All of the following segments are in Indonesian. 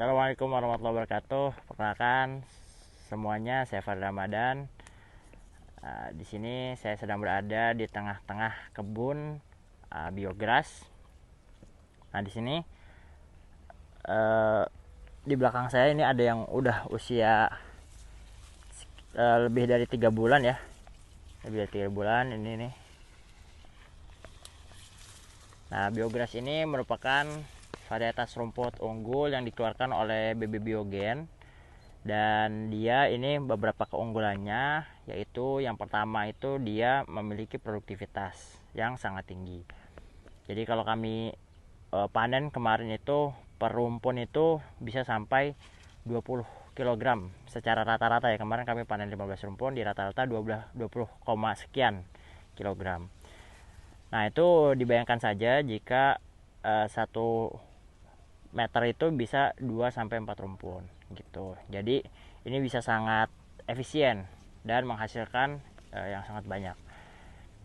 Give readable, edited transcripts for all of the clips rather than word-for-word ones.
Assalamualaikum warahmatullahi wabarakatuh. Perkenalkan semuanya, saya Fadil Ramadan. Di sini saya sedang berada di tengah-tengah kebun biogas. Nah, di sini di belakang saya ini ada yang udah usia lebih dari 3 bulan ya. Lebih dari 3 bulan ini nih. Nah, biogas ini merupakan varietas rumput unggul yang dikeluarkan oleh BB Biogen, dan dia ini beberapa keunggulannya, yaitu yang pertama itu dia memiliki produktivitas yang sangat tinggi. Jadi kalau kami panen kemarin itu per rumpun itu bisa sampai 20 kg secara rata-rata ya. Kemarin kami panen 15 rumpun, di rata-rata 20, sekian kilogram. Nah, itu dibayangkan saja jika 1 meter itu bisa 2-4 rumpun gitu. Jadi ini bisa sangat efisien dan menghasilkan yang sangat banyak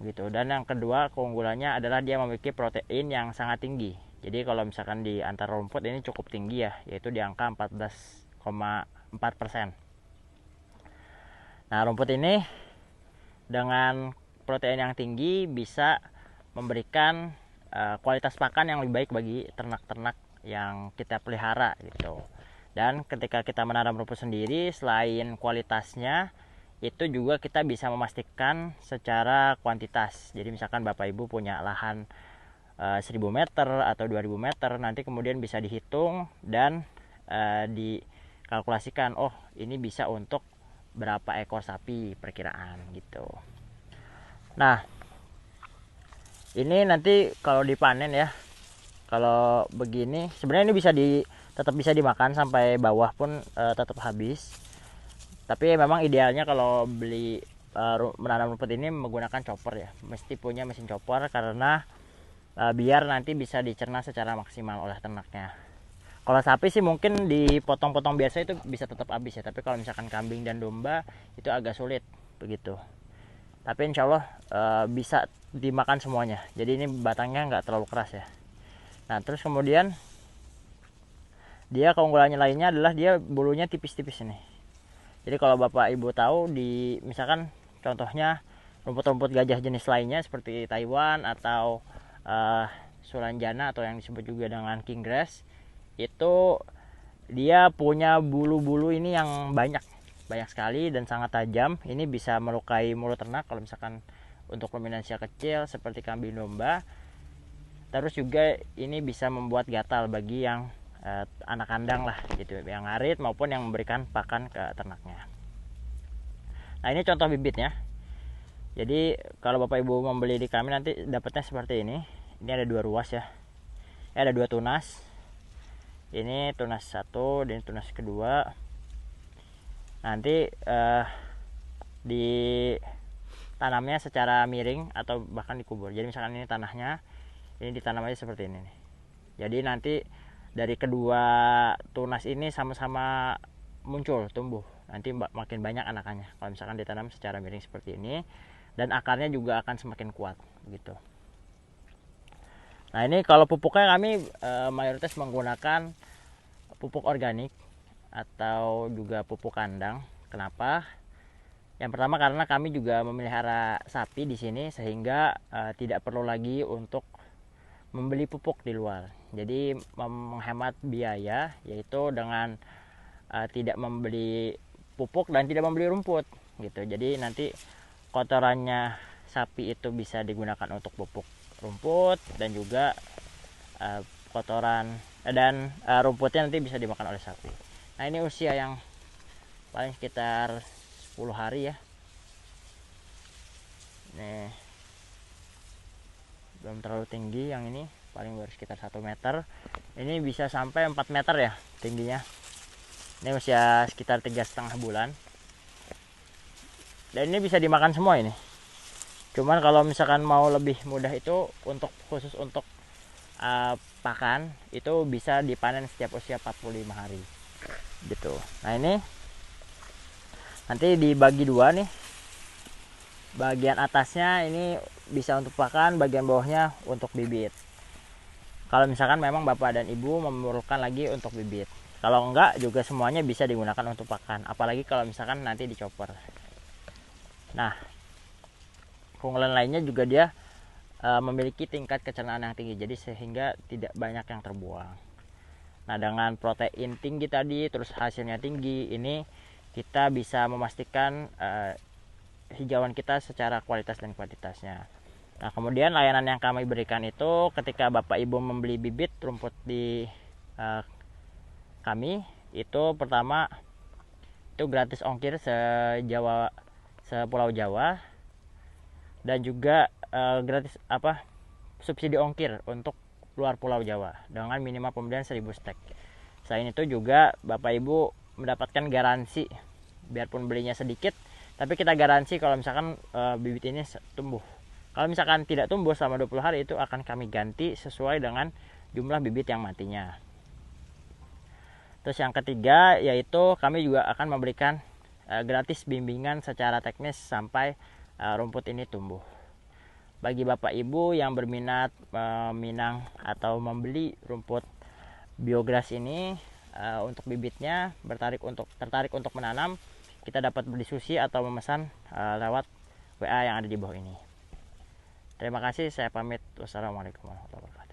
gitu. Dan yang kedua keunggulannya adalah dia memiliki protein yang sangat tinggi. Jadi kalau misalkan di antar rumput ini cukup tinggi ya, yaitu di angka 14,4%. Nah, rumput ini dengan protein yang tinggi bisa memberikan kualitas pakan yang lebih baik bagi ternak-ternak yang kita pelihara gitu. Dan ketika kita menanam rumput sendiri, selain kualitasnya, itu juga kita bisa memastikan secara kuantitas. Jadi misalkan Bapak Ibu punya lahan 1000 meter atau 2000 meter, nanti kemudian bisa dihitung dan dikalkulasikan, oh ini bisa untuk berapa ekor sapi perkiraan gitu. Nah, ini nanti kalau dipanen ya, kalau begini sebenarnya ini tetap bisa dimakan sampai bawah pun tetap habis. Tapi memang idealnya kalau beli menanam rumput ini menggunakan chopper ya, mesti punya mesin chopper karena biar nanti bisa dicerna secara maksimal oleh ternaknya. Kalau sapi sih mungkin dipotong-potong biasa itu bisa tetap habis ya, tapi kalau misalkan kambing dan domba itu agak sulit begitu. Tapi insya Allah bisa dimakan semuanya. Jadi ini batangnya nggak terlalu keras ya. Nah, terus kemudian dia keunggulannya lainnya adalah dia bulunya tipis-tipis ini. Jadi kalau Bapak Ibu tahu, di misalkan contohnya rumput-rumput gajah jenis lainnya seperti Taiwan atau Sulanjana atau yang disebut juga dengan King Grass, itu dia punya bulu-bulu ini yang banyak sekali dan sangat tajam. Ini bisa melukai mulut ternak kalau misalkan untuk ruminansia kecil seperti kambing domba. Terus juga ini bisa membuat gatal bagi yang anak kandang lah gitu, yang ngarit maupun yang memberikan pakan ke ternaknya. Nah, ini contoh bibitnya. Jadi kalau Bapak Ibu membeli di kami nanti dapatnya seperti ini. Ini ada 2 ruas ya. Ada 2 tunas. Ini tunas 1 dan tunas kedua. Nanti ditanamnya secara miring atau bahkan dikubur. Jadi misalkan ini tanahnya, ini ditanam aja seperti ini nih. Jadi nanti dari kedua tunas ini sama-sama muncul, tumbuh. Nanti makin banyak anakannya kalau misalkan ditanam secara miring seperti ini, dan akarnya juga akan semakin kuat begitu. Nah, ini kalau pupuknya kami mayoritas menggunakan pupuk organik atau juga pupuk kandang. Kenapa? Yang pertama karena kami juga memelihara sapi di sini, sehingga tidak perlu lagi untuk membeli pupuk di luar. Jadi menghemat biaya, yaitu dengan tidak membeli pupuk dan tidak membeli rumput gitu. Jadi nanti kotorannya sapi itu bisa digunakan untuk pupuk rumput, dan juga kotoran dan rumputnya nanti bisa dimakan oleh sapi. Nah, ini usia yang paling sekitar 10 hari ya. Nih, belum terlalu tinggi, yang ini paling baru sekitar 1 meter. Ini bisa sampai 4 meter ya tingginya. Ini usia sekitar 3,5 bulan. Dan ini bisa dimakan semua ini. Cuman kalau misalkan mau lebih mudah itu khusus untuk pakan itu bisa dipanen setiap usia 45 hari gitu. Nah, ini nanti dibagi 2 nih. Bagian atasnya ini bisa untuk pakan, bagian bawahnya untuk bibit. Kalau misalkan memang Bapak dan Ibu memerlukan lagi untuk bibit. Kalau enggak juga semuanya bisa digunakan untuk pakan, apalagi kalau misalkan nanti dicopper. Nah, keunggulan lainnya juga dia memiliki tingkat kecernaan yang tinggi, jadi sehingga tidak banyak yang terbuang. Nah, dengan protein tinggi tadi terus hasilnya tinggi, ini kita bisa memastikan hijauan kita secara kualitas dan kuantitasnya. Nah, kemudian layanan yang kami berikan itu ketika Bapak Ibu membeli bibit rumput di kami, itu pertama itu gratis ongkir sepulau Jawa, dan juga gratis subsidi ongkir untuk luar pulau Jawa dengan minimal pembelian 1000 stek. Selain itu juga Bapak Ibu mendapatkan garansi, biarpun belinya sedikit tapi kita garansi kalau misalkan bibit ini tumbuh. Kalau misalkan tidak tumbuh selama 20 hari, itu akan kami ganti sesuai dengan jumlah bibit yang matinya. Terus yang ketiga yaitu kami juga akan memberikan gratis bimbingan secara teknis sampai rumput ini tumbuh. Bagi Bapak Ibu yang berminat meminang atau membeli rumput biograss ini untuk bibitnya, tertarik untuk menanam, kita dapat berdiskusi atau memesan lewat WA yang ada di bawah ini. Terima kasih, saya pamit. Wassalamualaikum warahmatullahi wabarakatuh.